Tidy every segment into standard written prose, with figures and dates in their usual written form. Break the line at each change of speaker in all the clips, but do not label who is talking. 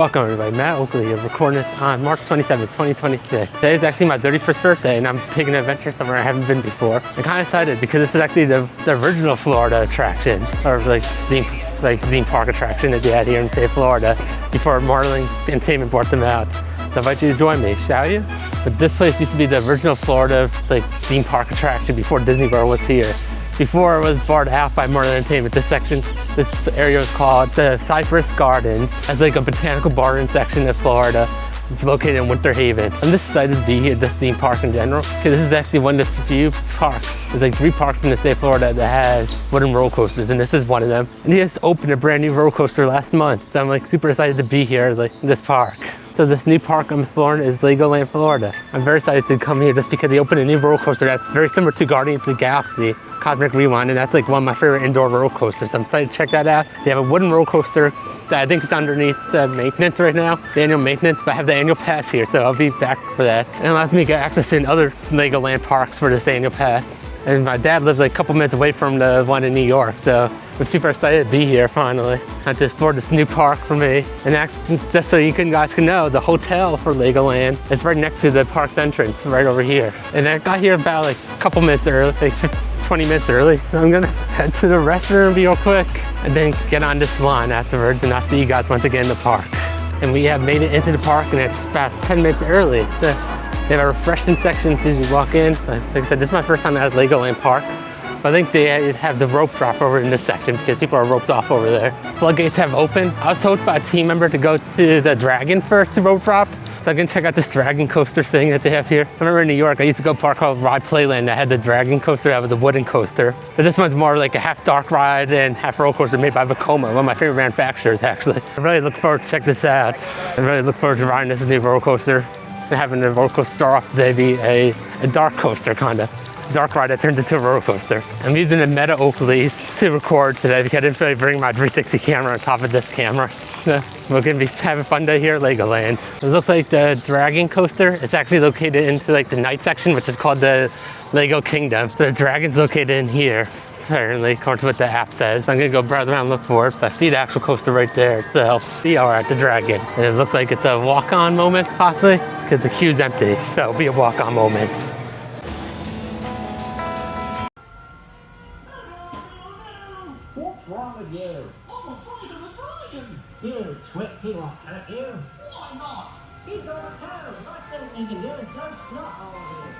Welcome everybody, Matt Oakley here, recording this on March 27, 2026. Today is actually my 31st birthday and I'm taking an adventure somewhere I haven't been before. I'm kind of excited because this is actually the original Florida attraction, or like theme park attraction that they had here in the state of Florida before Marlin Entertainment brought them out. So I invite you to join me, shall you? But this place used to be the original Florida theme park attraction before Disney World was here. Before it was barred out by Marlin Entertainment, this area was called the Cypress Garden. It's like a botanical garden section of Florida. It's located in Winter Haven. I'm just excited to be here at this theme park in general, because this is actually one of the few parks. There's like 3 parks in the state of Florida that has wooden roller coasters, and this is one of them. And they just opened a brand new roller coaster last month, so I'm like super excited to be here in this park. So this new park I'm exploring is LEGOLAND Florida. I'm very excited to come here just because they opened a new roller coaster that's very similar to Guardians of the Galaxy, Cosmic Rewind, and that's like one of my favorite indoor roller coasters. So I'm excited to check that out. They have a wooden roller coaster that I think is underneath maintenance right now, the annual maintenance, but I have the annual pass here, so I'll be back for that. And it allows me to get access to other LEGOLAND parks for this annual pass. And my dad lives like a couple minutes away from the one in New York, so I'm super excited to be here finally. I just explored this new park for me. And just so you guys can know, the hotel for LEGOLAND is right next to the park's entrance, right over here. And I got here about like a couple minutes early, like 20 minutes early. So I'm gonna head to the restroom real quick and then get on this line afterwards, and I'll see you guys once again in the park. And we have made it into the park, and it's about 10 minutes early. So they have a refreshing section as soon as you walk in. Like I said, this is my first time at LEGOLAND Park. But I think they have the rope drop over in this section because people are roped off over there. Floodgates have opened. I was told by a team member to go to the Dragon first to rope drop. So I'm gonna check out this Dragon coaster thing that they have here. I remember in New York, I used to go to a park called Ride Playland that had the Dragon coaster that was a wooden coaster. But this one's more like a half dark ride and half roller coaster made by Vekoma, one of my favorite manufacturers actually. I really look forward to check this out. I really look forward to riding this new roller coaster and having the roller coaster start off today be a dark coaster kinda. Dark ride that turns into a roller coaster. I'm using the Meta Oakley to record today because I didn't really bring my 360 camera on top of this camera. So we're gonna be having a fun day here at LEGOLAND. It looks like the Dragon coaster is actually located into like the night section, which is called the Lego Kingdom. So the Dragon's located in here, apparently, according to what the app says. I'm gonna go browse around and look for it, but I see the actual coaster right there itself. We are at the Dragon. And it looks like it's a walk-on moment, possibly, because the queue's empty. So it'll be a walk-on moment.
What's wrong with you?
I'm afraid of the dragon!
You twit, he won't hurt you.
Why not?
He's got a toe. I still think he can do a good snot hole here.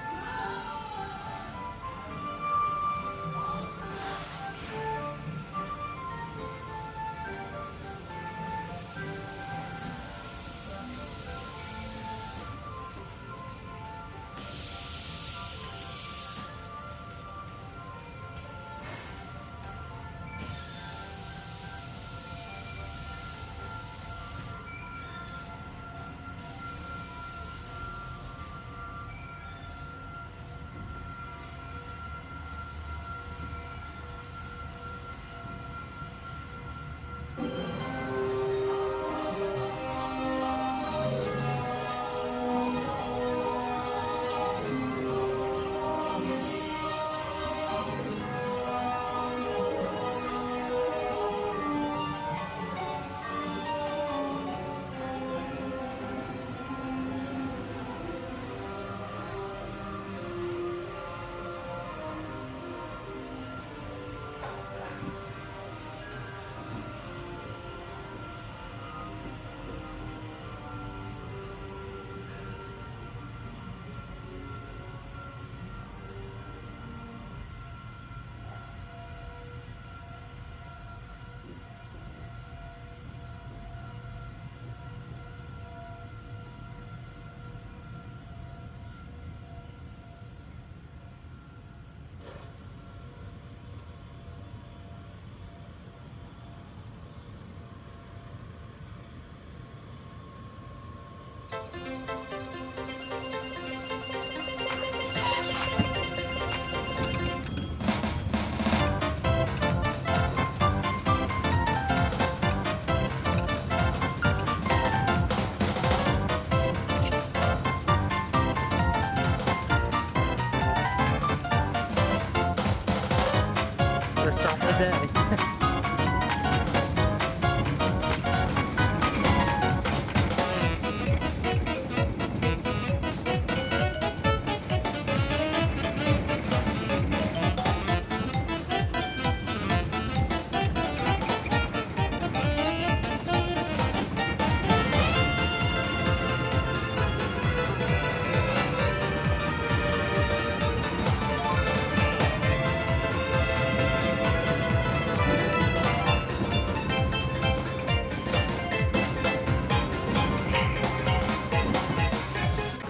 day.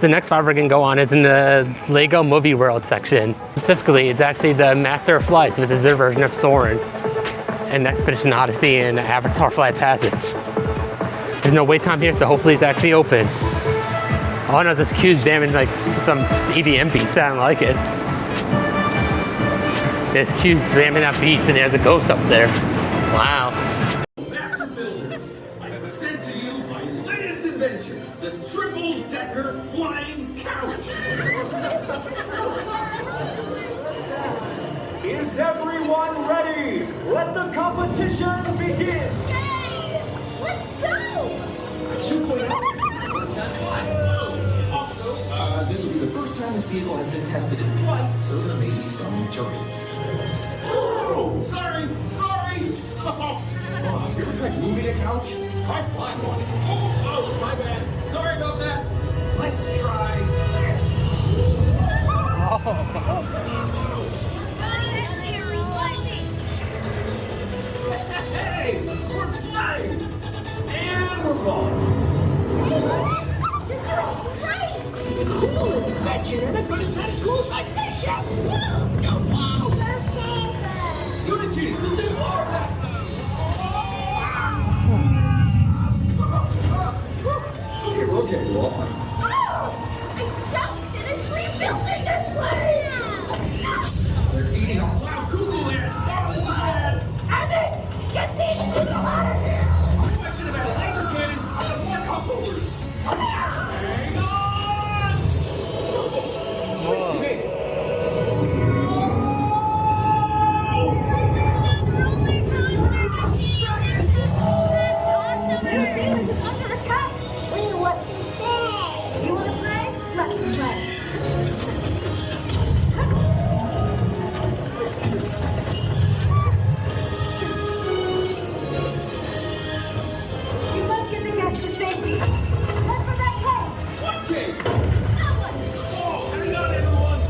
The next ride we're gonna go on is in the Lego Movie World section. Specifically, it's actually the Master of Flights, which is their version of Soarin', and Expedition Odyssey and Avatar Flight Passage. There's no wait time here, so hopefully it's actually open. All I know is this queue's jamming like some EDM beats. I don't like it. There's queues jamming out beats, and there's a ghost up there. Wow.
Master Builders, I present to you my latest invention, the triple-decker flying couch.
Is everyone ready? Let the competition begin!
Yay! Let's go!
Should point out, it's time to fly. Also, this will be the first time this vehicle has been tested in flight, so there may be some charges. Oh, sorry. You ever tried moving a couch? Try flying one. Oh, my bad. Sorry about that. Let's try this. Hey, we're flying. And we're falling. Cool invention, and but it's not as cool as my spaceship. Unity, the two are Okay, we're all fine.
Oh! I just finished rebuilding this place!
They're eating a cloud cuckoo here. Oh, this is bad.
Emmett! Get these people out of here!
I should have had laser cannons instead of more cup holders. Hang on!
Whoa.
You made it.
Under attack! We want to play! You want to play? Let's play! You must get the guests to safety! Look for that cave!
What game?
That one!
Oh, hang on, everyone.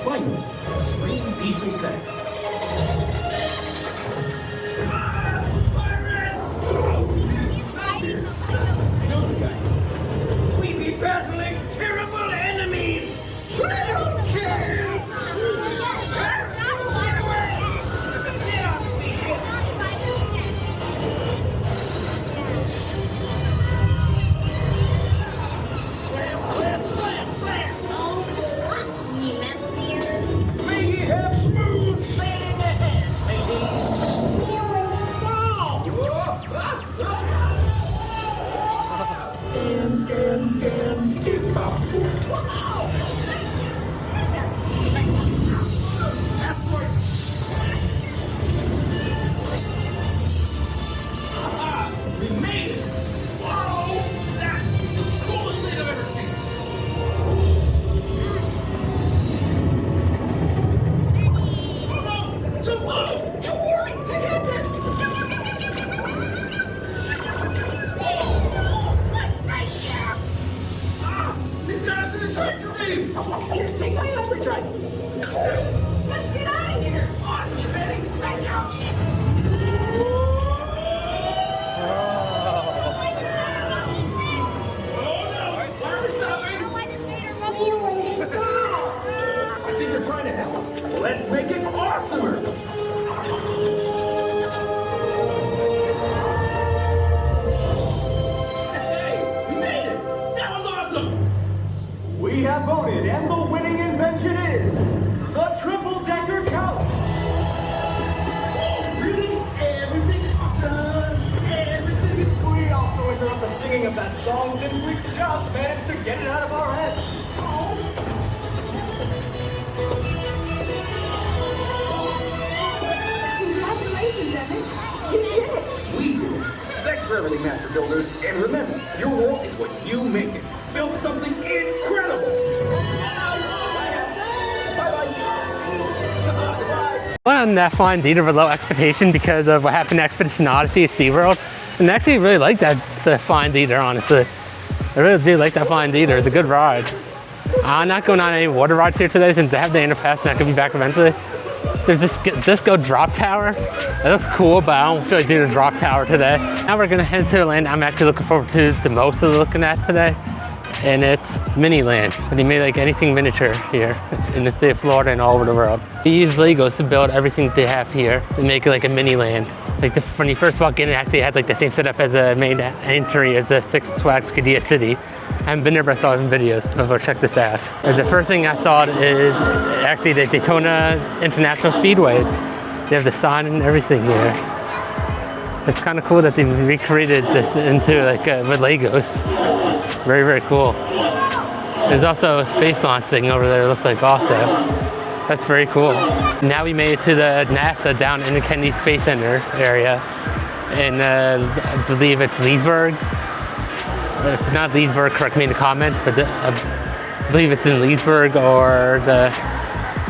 Finally, a serene, peaceful setting. We be battling terrible enemies! May ye have smooth sailing ahead, Scan. We made it! Whoa! That is the coolest thing I've ever seen! Oh no! Too low! Don't worry! I got this! They've got us in a tractor beam! Take my overdrive! Let's get out of here! Awesome, Benny! Right out! I think they're trying to help. Let's make it awesomer! Hey, we made it! That was awesome!
We have voted, and the winning invention is the triple-decker couch!
Oh, really? Everything awesome! Everything is
We also interrupt the singing of that song since we just managed to get it out of our heads.
Congratulations, Emmett! You did it!
We did it. Thanks for everything, Master Builders. And remember, your world is what you make it. Build something incredible! Bye-bye.
Went on that Flying Theater with low expectation because of what happened to Expedition Odyssey at SeaWorld. And I actually really like the Flying Theater, honestly. I really do like that Flying Theater. It's a good ride. I'm not going on any water rides here today since they have the underpass and I could be back eventually. There's this disco drop tower. It looks cool, but I don't feel like doing a drop tower today. Now we're gonna head to the land I'm actually looking forward to the most of looking at today. And it's Miniland. And they made like anything miniature here in the state of Florida and all over the world. They use Legos to build everything they have here and make it like a mini land. Like when you first walk in, it actually had like the same setup as the main entry as the Six Flags Qiddiya City. I haven't been there, but I saw it in videos, but go check this out. And the first thing I saw is actually the Daytona International Speedway. They have the sign and everything here. It's kind of cool that they recreated this into like with Legos. Very, very cool. There's also a space launch thing over there, it looks like also. That's very cool. Now we made it to the NASA down in the Kennedy Space Center area. And I believe it's Leesburg. If it's not Leesburg, correct me in the comments, but I believe it's in Leesburg or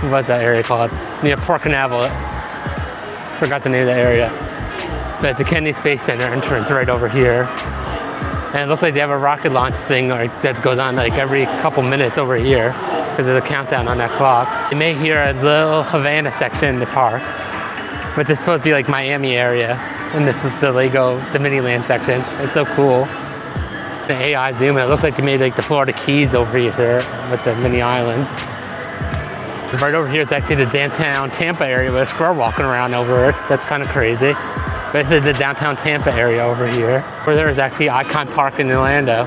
what's that area called? Near Port Canaveral. Forgot the name of the area. But it's the Kennedy Space Center entrance right over here. And it looks like they have a rocket launch thing that goes on like every couple minutes over here because there's a countdown on that clock. You may hear a little Havana section in the park, which is supposed to be like Miami area. And this is the Miniland section. It's so cool. The AI zoom, and it looks like they made like the Florida Keys over here with the mini islands. Right over here is actually the downtown Tampa area with a squirrel walking around over it. That's kind of crazy. This is the downtown Tampa area over here, where there is actually Icon Park in Orlando,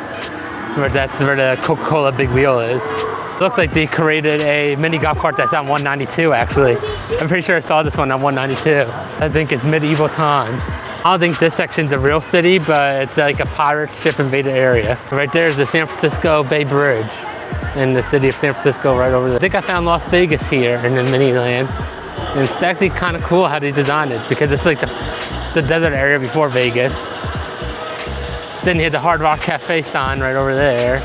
that's where the Coca-Cola big wheel is. It looks like they created a mini golf cart that's on 192 actually. I'm pretty sure I saw this one on 192. I think it's medieval times. I don't think this section's a real city, but it's like a pirate ship invaded area. Right there is the San Francisco Bay Bridge in the city of San Francisco right over there. I think I found Las Vegas here in the Miniland. And it's actually kind of cool how they designed it because it's like the desert area before Vegas. Then you had the Hard Rock Cafe sign right over there.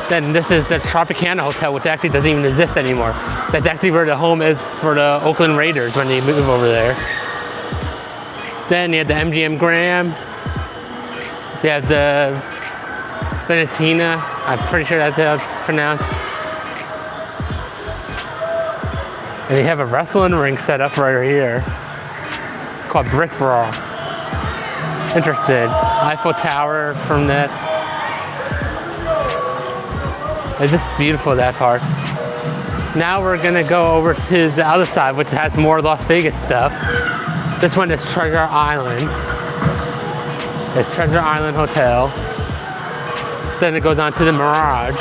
Then this is the Tropicana Hotel, which actually doesn't even exist anymore. That's actually where the home is for the Oakland Raiders when they move over there. Then you had the MGM Graham. They have the Venetina. I'm pretty sure that's how it's pronounced. And they have a wrestling ring set up right here. It's called Brick Brawl. Interested. Eiffel Tower from that. It's just beautiful, that part. Now we're gonna go over to the other side, which has more Las Vegas stuff. This one is Treasure Island. It's Treasure Island Hotel. Then it goes on to the Mirage.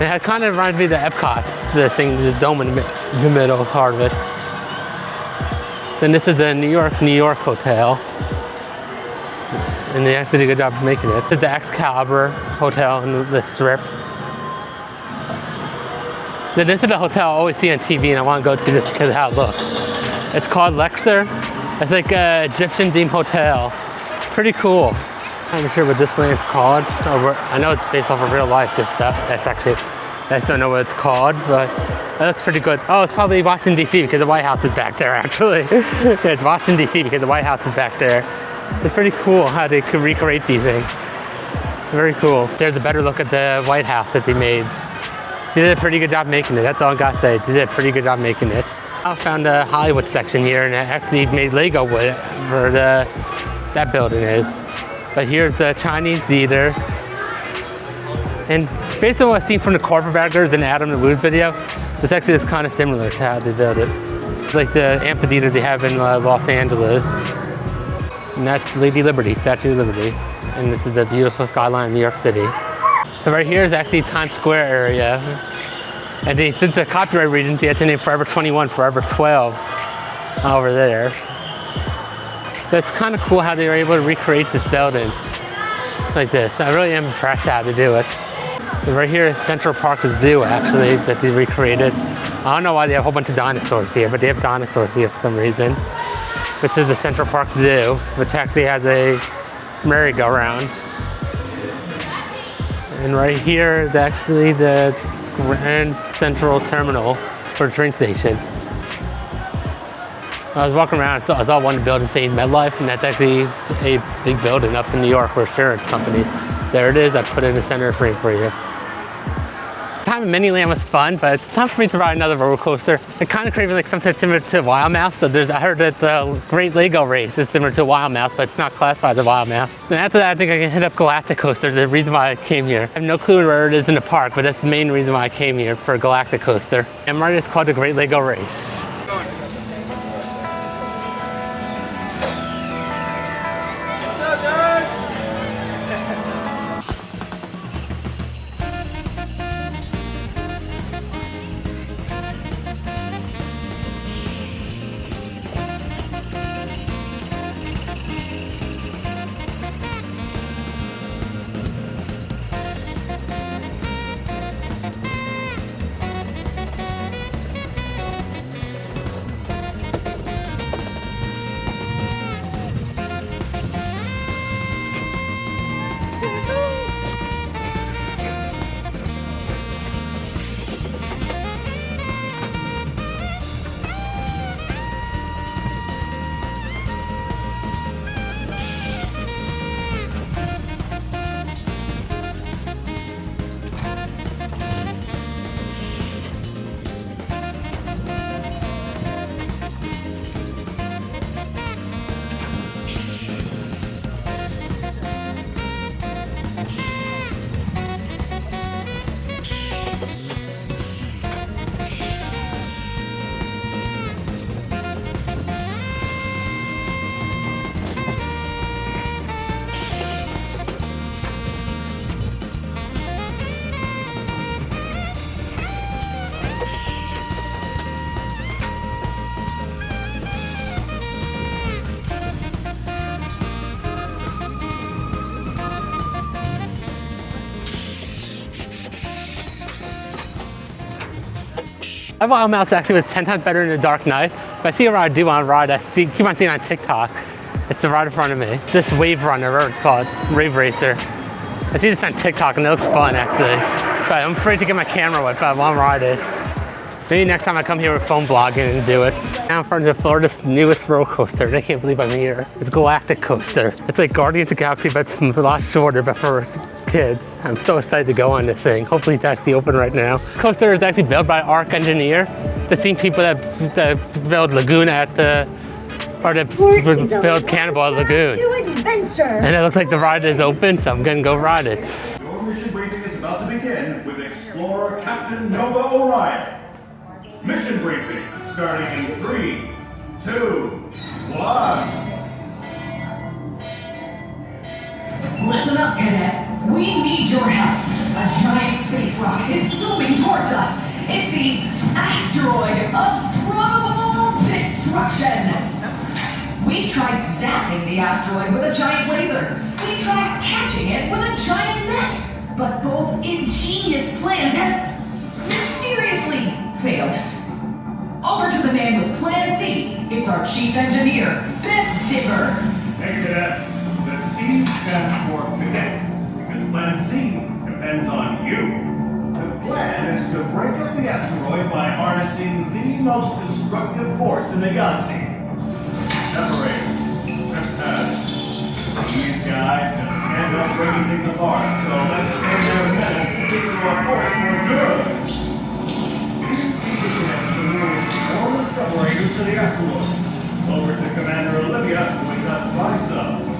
It kind of reminds me of the Epcot, the thing, the dome in the middle part of it. Then this is the New York Hotel. And they actually did a good job of making it. This is the Excalibur Hotel in the Strip. Then this is the hotel I always see on TV and I want to go to this because of how it looks. It's called Lexer. It's like an Egyptian themed hotel. Pretty cool. I'm not sure what this land's called. I know it's based off of real life, this stuff. I just don't know what it's called, but that looks pretty good. Oh, it's probably Washington, D.C. because the White House is back there, actually. It's Washington, D.C. because the White House is back there. It's pretty cool how they could recreate these things. Very cool. There's a better look at the White House that they made. They did a pretty good job making it. That's all I gotta say. They did a pretty good job making it. I found a Hollywood section here and it actually made Lego with it, where that building is. But here's the Chinese theater. And based on what I've seen from the Carpetbaggers and Adam the Blues video, this actually is kind of similar to how they built it. It's like the amphitheater they have in Los Angeles. And that's Lady Liberty, Statue of Liberty. And this is the beautiful skyline of New York City. So right here is actually Times Square area. And since the copyright reasons, they had to name Forever 21, Forever 12 over there. But it's kind of cool how they were able to recreate this building like this. I really am impressed how they do it. And right here is Central Park Zoo, actually, that they recreated. I don't know why they have a whole bunch of dinosaurs here, but they have dinosaurs here for some reason. This is the Central Park Zoo, which actually has a merry-go-round. And right here is actually the Grand Central Terminal for the train station. I was walking around, I saw one building saying MetLife, and that's actually a big building up in New York for insurance companies. There it is, I put it in the center frame for you. Time time Miniland was fun, but it's time for me to ride another roller coaster. I'm kind of craving like something similar to Wild Mouse. So I heard that the Great Lego Race is similar to Wild Mouse, but it's not classified as Wild Mouse. Then after that, I think I can hit up Galactic Coaster, the reason why I came here. I have no clue where it is in the park, but that's the main reason why I came here, for Galactic Coaster. And right, it's called the Great Lego Race. I Wild Mouse actually was 10 times better in the Dark Knight. If I see a ride I do want to ride, I keep on seeing on TikTok. It's the ride in front of me. This Wave Runner, whatever it's called, Rave Racer. I see this on TikTok and it looks fun actually. But I'm afraid to get my camera wet, but I want to ride it. Maybe next time I come here with phone vlogging and do it. Now in front of Florida's newest roller coaster. I can't believe I'm here. It's Galactic Coaster. It's like Guardians of the Galaxy, but it's a lot shorter, but for kids. I'm so excited to go on this thing. Hopefully it's actually open right now. The coaster is actually built by Arc Engineer. The same people that build Lagoon at the, or that build Cannonball Lagoon. And it looks like the ride is open, so I'm gonna go ride it.
Your mission briefing is about to begin with Explorer Captain Nova Orion. Mission briefing starting in 3, 2, 1.
Listen up, cadets. We need your help. A giant space rock is zooming towards us. It's the asteroid of probable destruction. We tried zapping the asteroid with a giant laser. We tried catching it with a giant net. But both ingenious plans have mysteriously failed. Over to the man with Plan C. It's our chief engineer, Biff Dipper.
Hey, cadets. The C stands for cadet, because Plan C depends on you. The plan is to break up the asteroid by harnessing the most destructive force in the galaxy. Separate. These guys just end up breaking things apart, so let's turn their menace into a force for good. All the separators to the asteroid. Over to Commander Olivia, who is not flying some.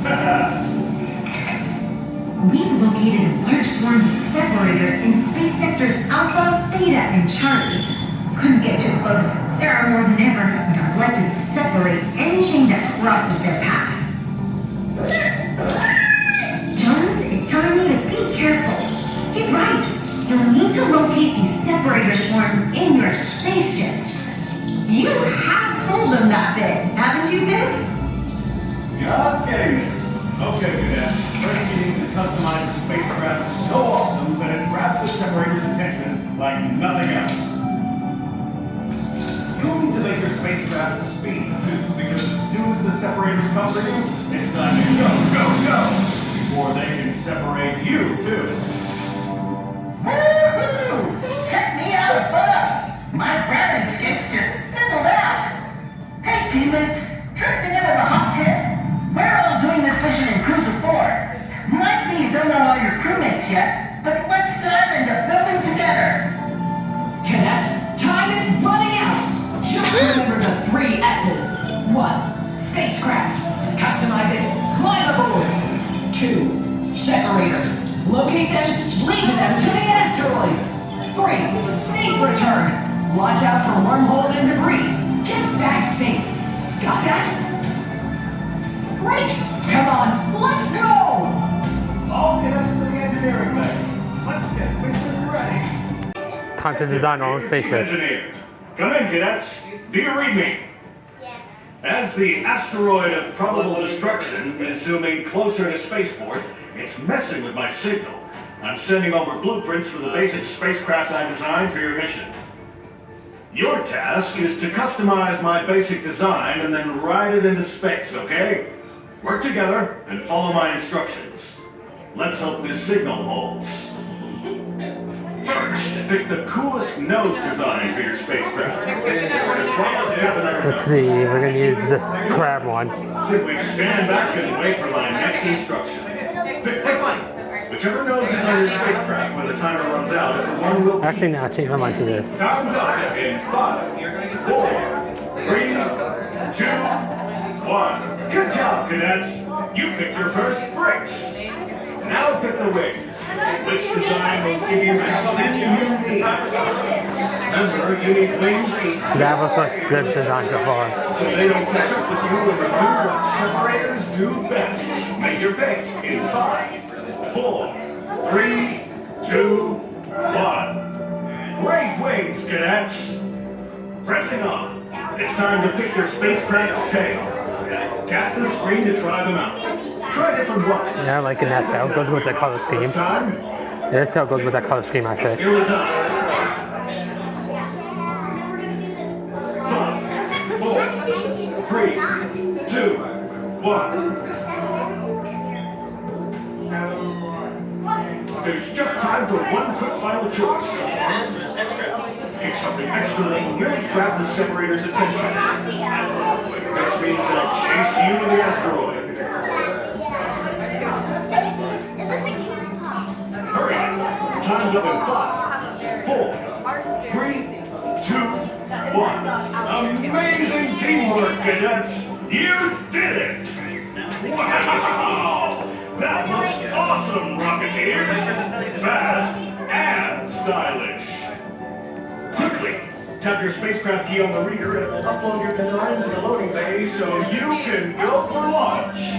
We've located large swarms of separators in space sectors Alpha, Theta, and Charlie. Couldn't get too close. There are more than ever and are likely to separate anything that crosses their path. Jones is telling me to be careful. He's right. You'll need to locate these separator swarms in your spaceships. You have told them that bit, haven't you, Biff?
Just getting it. Okay, cadets. First you need to customize the spacecraft so awesome that it grabs the separator's attention like nothing else. You'll need to make your spacecraft speed too, because as soon as the separators come for you, it's time to go, go, go, before they can separate you too.
Woohoo! Check me out above! My gravity skids just fizzled out! Hey teammates, drifting in with a hot tip. We're all doing this mission in Cruiser 4. Might be you don't know all your crewmates yet, but let's dive into building together.
Remember the 3 S's. 1. Spacecraft. Customize it. Climb aboard. 2. Separators. Locate them. Lead them to the asteroid. 3. Safe return. Watch out for wormholes and debris. Get back safe. Got that? Great. Come on. Let's go.
All cadets to the engineering bay. Let's get missions ready.
Time to design our own spaceship.
Engineer. Come in, cadets. Do you read me?
Yes.
As the asteroid of probable destruction is zooming closer to spaceport, it's messing with my signal. I'm sending over blueprints for the basic spacecraft I designed for your mission. Your task is to customize my basic design and then ride it into space, okay? Work together and follow my instructions. Let's hope this signal holds. First, pick the coolest nose design for your spacecraft.
Let's see, we're gonna use this crab one.
Simply stand back and wait for my next instruction. Pick one. Whichever nose is on your spacecraft when the timer runs out is the one we'll...
Actually, now change my mind to this.
Time's up in 5, 4, 3, 2, 1. Good job, cadets. You picked your first bricks. Now pick the wings. Which design will give you the something you need? Remember, you need wings to...
That looks like good design so far.
So they don't catch up with you and do what separators do best. Make your pick in 5, 4, 3, 2, 1. Great wings, cadets. Pressing on. It's time to pick your spacecraft's tail. Tap the screen to try them out. Try different ones.
Yeah, I'm liking that tail. It goes with the color scheme.
Time.
Yeah, this tail goes with that color scheme I picked.
Here we go. 5, 4, 3, 2, 1. There's just time for one quick final choice. Pick something extra that will really grab the separator's attention. This means they'll chase you to the asteroid. Hurry! Time's up in 5, 4, 3, 2, 1. Amazing teamwork, cadets! You did it! Wow! That looks awesome, Rocketeers! Fast and stylish. Quickly, tap your spacecraft key on the reader and upload your designs in the loading bay so you can go for launch.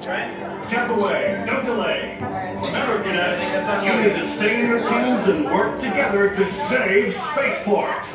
Tap away, don't delay. Remember, cadets, you need to stay in your teams and work together to save spaceport.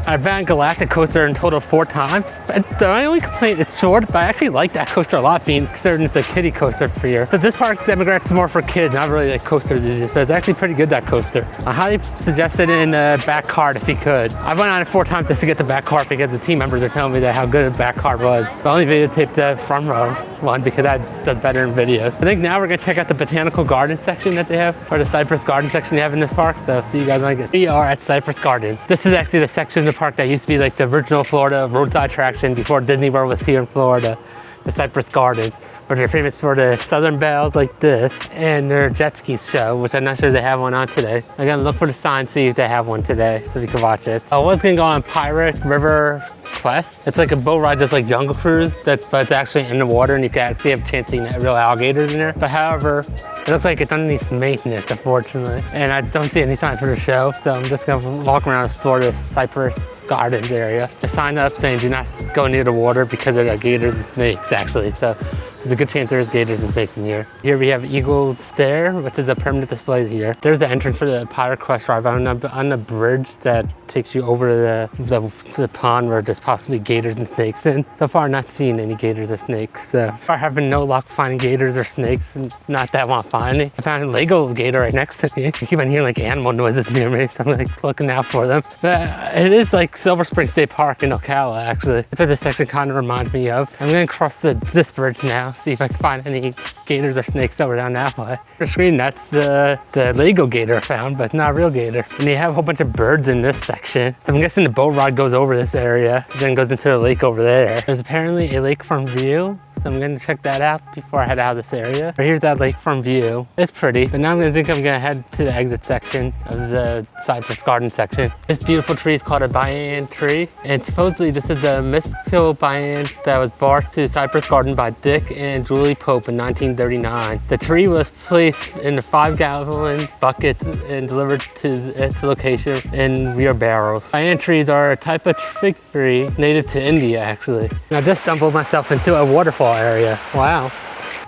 I've been on Galactic Coaster in total 4 times. The only complaint, it's short, but I actually like that coaster a lot, being considered it's a kiddie coaster for here. So this park demographic is more for kids, not really like coaster enthusiasts, but it's actually pretty good, that coaster. I highly suggest it in the back card if you could. I went on it 4 times just to get the back card because the team members are telling me that how good the back card was. I only videotaped the front row one because that does better in videos. I think now we're gonna check out the botanical garden section that they have, or the Cypress Garden section they have in this park. So see you guys when I get. We are at Cypress Garden. This is actually the section of the park that used to be like the original Florida roadside attraction before Disney World was here in Florida, the Cypress Garden. but they're famous for the Southern Bells like this and their jet ski show, which I'm not sure they have one on today. I'm gonna look for the sign, see if they have one today so we can watch it. I was gonna go on Pirate River Quest. It's like a boat ride just like Jungle Cruise, but it's actually in the water and you can actually have a chance seeing real alligators in there. But however, it looks like it's underneath maintenance, unfortunately. And I don't see any signs for the show, so I'm just gonna walk around and explore the Cypress Gardens area. The sign up saying do not go near the water because there are gators and snakes actually. So there's a good chance there's gators and snakes in here. Here we have Eagle Dare, which is a permanent display here. There's the entrance for the Pirate Quest ride on the bridge that takes you over the pond where there's possibly gators and snakes in. So far, not seeing any gators or snakes. So far, having no luck finding gators or snakes, and not that I want to find me. I found a Lego gator right next to me. I keep on hearing like animal noises near me, so I'm like looking out for them. But it is like Silver Spring State Park in Ocala, actually. That's what this section kind of reminds me of. I'm gonna cross this bridge now, see if I can find any gators or snakes over down that way. For screen, that's the Lego gator I found, but not a real gator. And you have a whole bunch of birds in this section. So I'm guessing the boat ride goes over this area, then goes into the lake over there. There's apparently a lakefront view, so I'm gonna check that out before I head out of this area. But here's that lakefront view. It's pretty, but now I'm gonna head to the exit section of the Cypress Garden section. This beautiful tree is called a banyan tree, and supposedly this is the mystical banyan that was brought to Cypress Garden by Dick and Julie Pope in 1939. The tree was placed in the 5-gallon buckets and delivered to its location in wheelbarrows. Banyan trees are a type of fig tree native to India, actually. And I just stumbled myself into a waterfall area. Wow.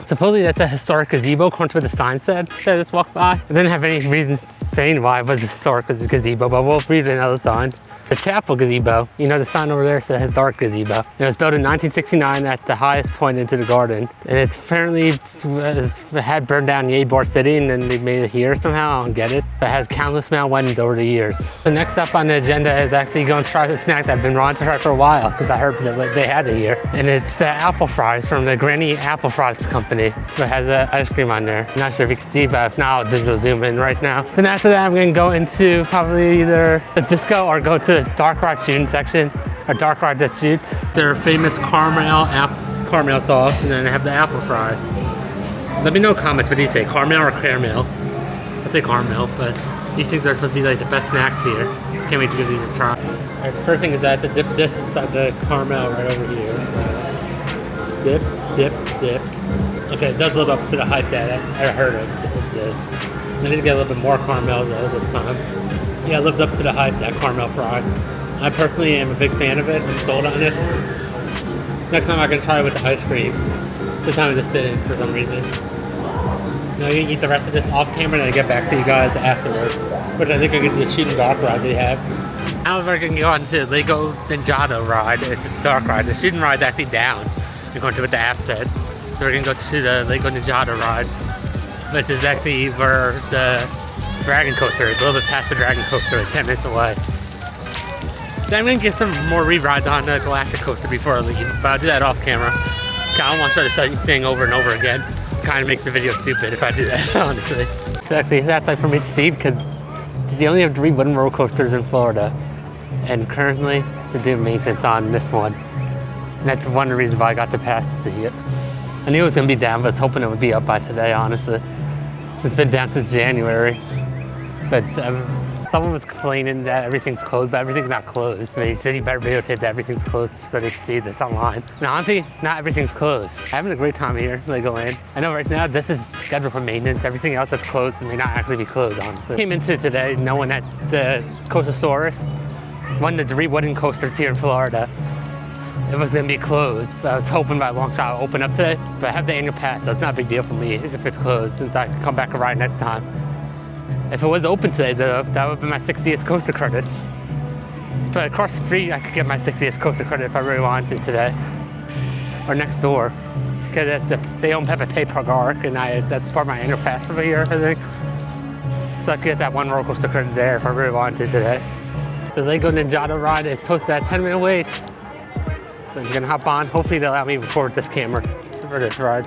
Supposedly that's a historic gazebo, according to what the sign said that I just walked by. I didn't have any reason saying why it was a historic gazebo, but we'll read another sign. The chapel gazebo, you know the sign over there says historic gazebo. And it was built in 1969 at the highest point into the garden. And it's apparently had burned down in Ybor City and then they made it here somehow, I don't get it. But it has countless amount of weddings over the years. The next up on the agenda is actually going to try the snack that I've been wanting to try for a while since I heard that they had it here. And it's the apple fries from the Granny Apple Fries Company. It has ice cream on there. I'm not sure if you can see, but if not, I'll digital zoom in right now. Then after that, I'm going to go into probably either the disco or go to the dark ride shooting section, or dark ride that shoots. Their famous caramel sauce, and then they have the apple fries. Let me know in the comments what do you say, caramel or caramel? I'd say caramel, but these things are supposed to be like the best snacks here. Can't wait to give these a try. Alright, the first thing is that I have to dip this inside the caramel right over here. Dip, dip, dip. Okay, it does live up to the hype that I heard of. I need to get a little bit more caramel though this time. Yeah, it lives up to the hype, that caramel fries. I personally am a big fan of it. I'm sold on it. Next time I'm going to try it with the ice cream. This time I just didn't for some reason. Now you can eat the rest of this off camera and I get back to you guys afterwards. Which I think I can do the shooting dark ride they have. Now we're going to go on to the Lego Ninjago ride. It's a dark ride. The shooting ride is actually down. We're going to what the app said. So we're going to go to the Lego Ninjago ride. Which is actually where the Dragon Coaster is, a little bit past the Dragon Coaster, like 10 minutes away. So I'm going to get some more re-rides on the Galactic Coaster before I leave, but I'll do that off camera. I don't want to show the same thing over and over again. It kind of makes the video stupid if I do that, honestly. So actually, that's like for me to see because they only have 3 wooden roller coasters in Florida. And currently, they're doing maintenance on this one. And that's one of the reasons why I got the pass to see it. I knew it was going to be down, but I was hoping it would be up by today, honestly. It's been down since January. But someone was complaining that everything's closed, but everything's not closed. They said you better videotape that everything's closed so they can see this online. And honestly, not everything's closed. I'm having a great time here, Legoland. I know right now this is scheduled for maintenance. Everything else that's closed may not actually be closed, honestly. Came into today knowing that the Coastosaurus, one of the 3 wooden coasters here in Florida, it was going to be closed, but I was hoping by a long shot it'll open up today. But I have the annual pass, so it's not a big deal for me if it's closed, since I can come back and ride next time. If it was open today, though, that would be my 60th coaster credit. But across the street, I could get my 60th coaster credit if I really wanted to today. Or next door. Because they own Peppa Pig Park, and that's part of my annual pass for the year, I think. So I could get that 1 roller coaster credit there if I really wanted to today. The Lego Ninjago ride is posted at 10-minute wait. So I'm gonna hop on. Hopefully they'll allow me to record this camera for this ride.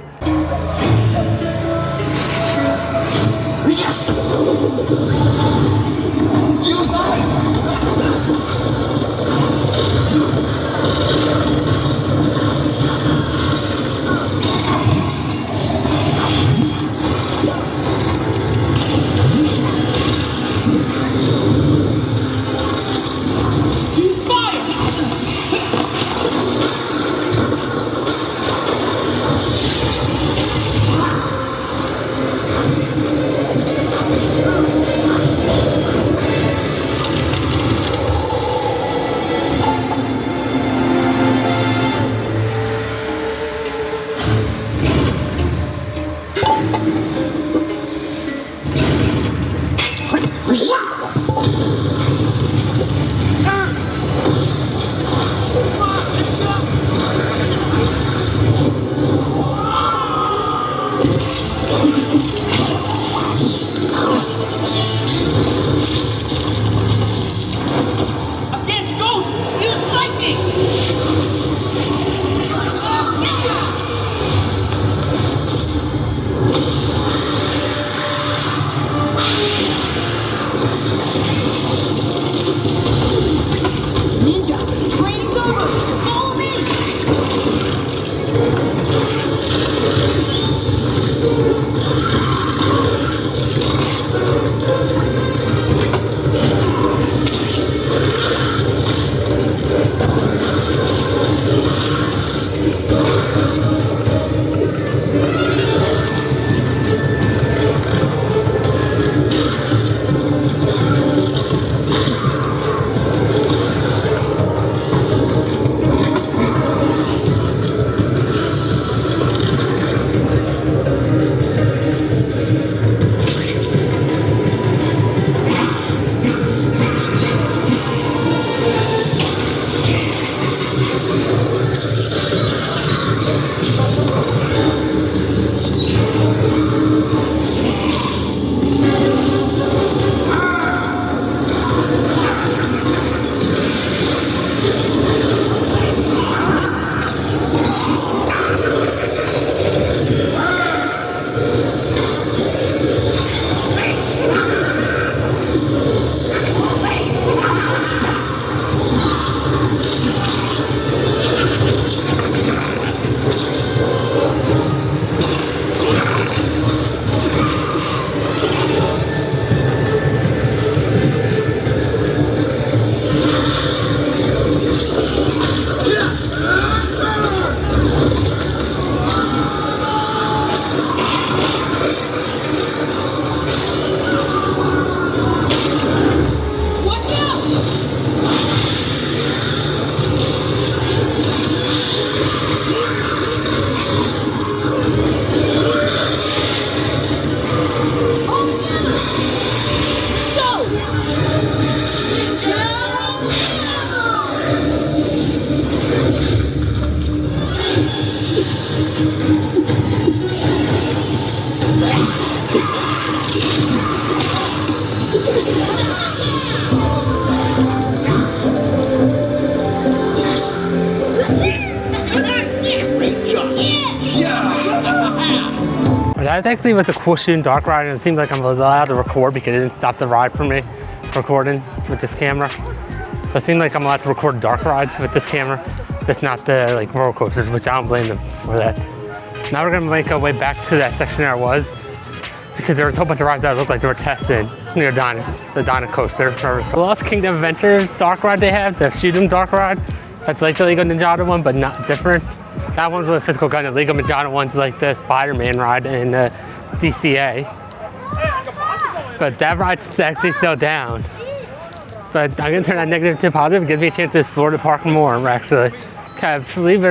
That actually was a cool shooting dark ride, and it seems like I'm allowed to record because it didn't stop the ride for me recording with this camera. So it seemed like I'm allowed to record dark rides with this camera. That's not the like roller coasters, which I don't blame them for that. Now we're gonna make our way back to that section there I was, because there was a whole bunch of rides that looked like they were tested near the Dino Coaster. The Lost Kingdom Adventure dark ride they have, the Shoot 'em dark ride. That's like the Lego Ninjago one, but not different. That one's with a physical gun. The Lego Ninjago one's like the Spider-Man ride in DCA. But that ride's actually still down. But I'm gonna turn that negative to positive. It gives me a chance to explore the park more, actually. I believe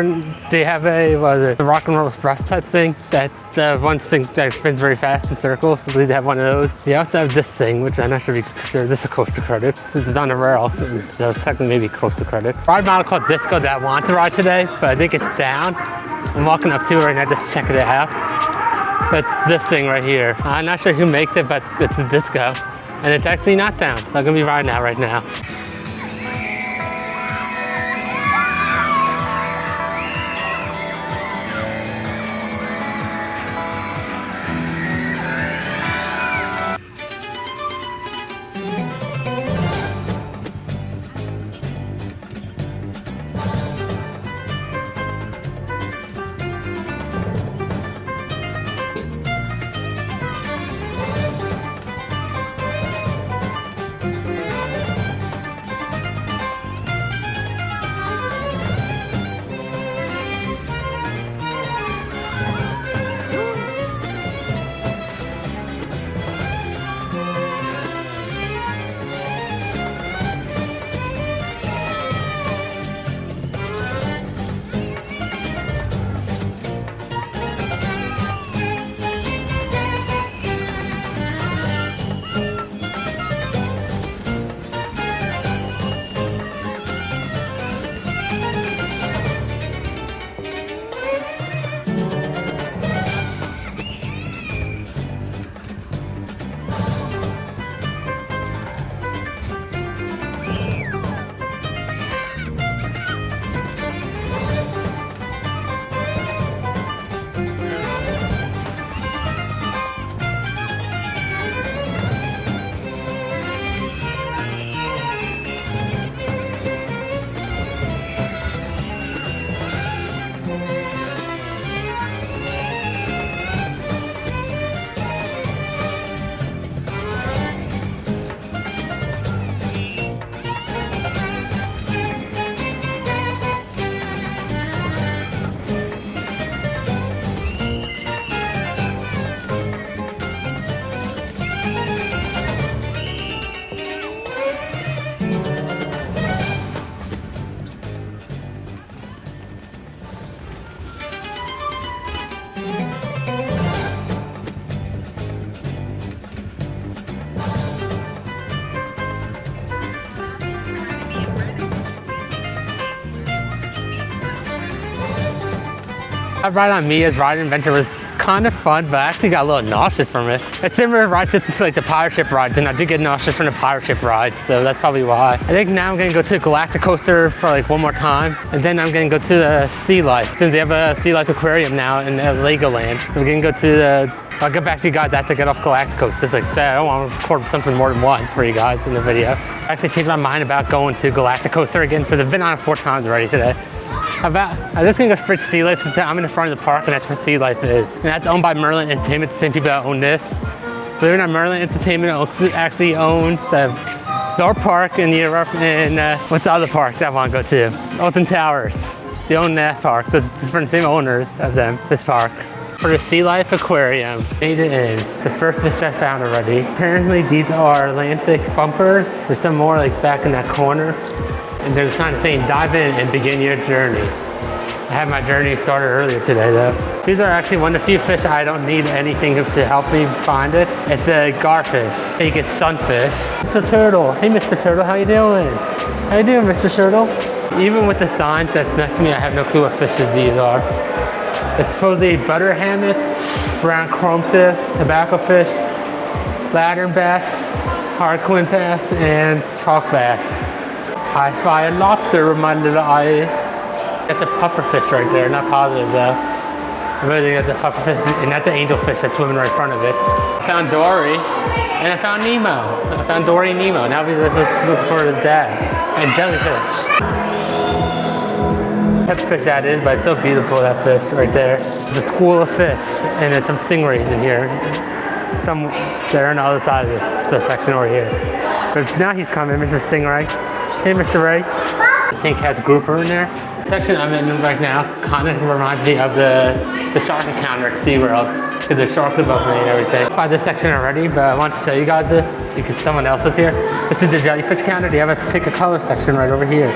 they have a Rock and Roll Express type thing. That one thing that spins very fast in circles. I believe they have one of those. They also have this thing, which I'm not sure if you consider this a coaster credit, since it's on the rail, so technically maybe coaster credit. Ride model called Disco that I want to ride today, but I think it's down. I'm walking up to it right now just checking it out. But this thing right here, I'm not sure who makes it, but it's a Disco, and it's actually not down. So I'm gonna be riding that right now. That ride on Mia's Ride Adventure was kind of fun, but I actually got a little nauseous from it. It's similar ride distance to like the pirate ship rides, and I did get nauseous from the pirate ship rides, so that's probably why. I think now I'm gonna go to the Galactic Coaster for like one more time, and then I'm gonna go to the Sea Life, since they have a Sea Life aquarium now in Legoland. So we're gonna go to the, I'll get back to you guys after I get off Galactic Coaster. Just like I said, I don't want to record something more than once for you guys in the video. I actually changed my mind about going to Galactic Coaster again, because I've been on it 4 times already today. I'm just gonna go straight to Sea Life. I'm in the front of the park, and that's where Sea Life is. And that's owned by Merlin Entertainment, the same people that own this. Believe it or not, Merlin Entertainment actually owns Zor Park in Europe, and what's the other park that I want to go to? Alton Towers. They own that park. So it's from the same owners as them, this park. For the Sea Life Aquarium, made it in. The first fish I found already. Apparently these are Atlantic bumpers. There's some more like back in that corner. And there's a sign saying, dive in and begin your journey. I had my journey started earlier today though. These are actually one of the few fish I don't need anything to help me find it. It's a garfish. You get sunfish. Mr. Turtle. Hey Mr. Turtle, how you doing? How you doing, Mr. Turtle? Even with the signs that's next to me, I have no clue what fishes these are. It's supposedly butter hammock, brown chromcis, tobacco fish, ladder bass, harlequin bass, and chalk bass. I spy a lobster with my little eye. Got the puffer fish right there, not positive though. I'm really at the pufferfish and not the angelfish that's swimming right in front of it. I found Dory and I found Nemo. I found Dory and Nemo. Now we let's look for the dad and jellyfish. Pepperfish that is, but it's so beautiful, that fish right there. There's a school of fish and there's some stingrays in here. Some they're on the other side of this section over here. But now he's coming, Mr. Stingray. Hey, Mr. Ray. The tank has grouper in there. The section I'm in right now kind of reminds me of the shark encounter at SeaWorld, because there's sharks above me and everything. I found this section already, but I want to show you guys this because someone else is here. This is the jellyfish counter. They have a pick a color section right over here.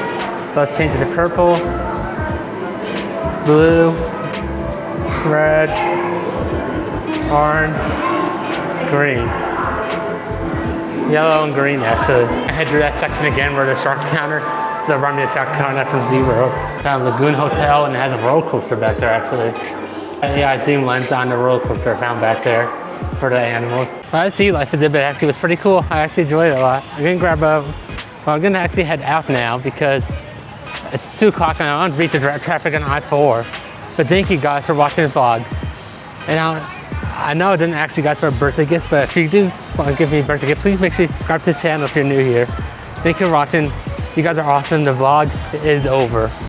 So let's change it to purple, blue, red, orange, green. Yellow and green, actually. I head to that section again where the shark counters. So run me a shark counter from SeaWorld. Found Lagoon Hotel, and it has a roller coaster back there, actually. Yeah, I zoom lens on the roller coaster I found back there for the animals. The sea life exhibit actually was pretty cool. I actually enjoyed it a lot. I'm gonna grab a, well, I'm gonna actually head out now because it's 2 o'clock and I want to beat the traffic on I-4. But thank you guys for watching the vlog. And I know I didn't ask you guys for a birthday gift, but if you do want to give me a birthday gift, please make sure you subscribe to this channel if you're new here. Thank you for watching. You guys are awesome. The vlog is over.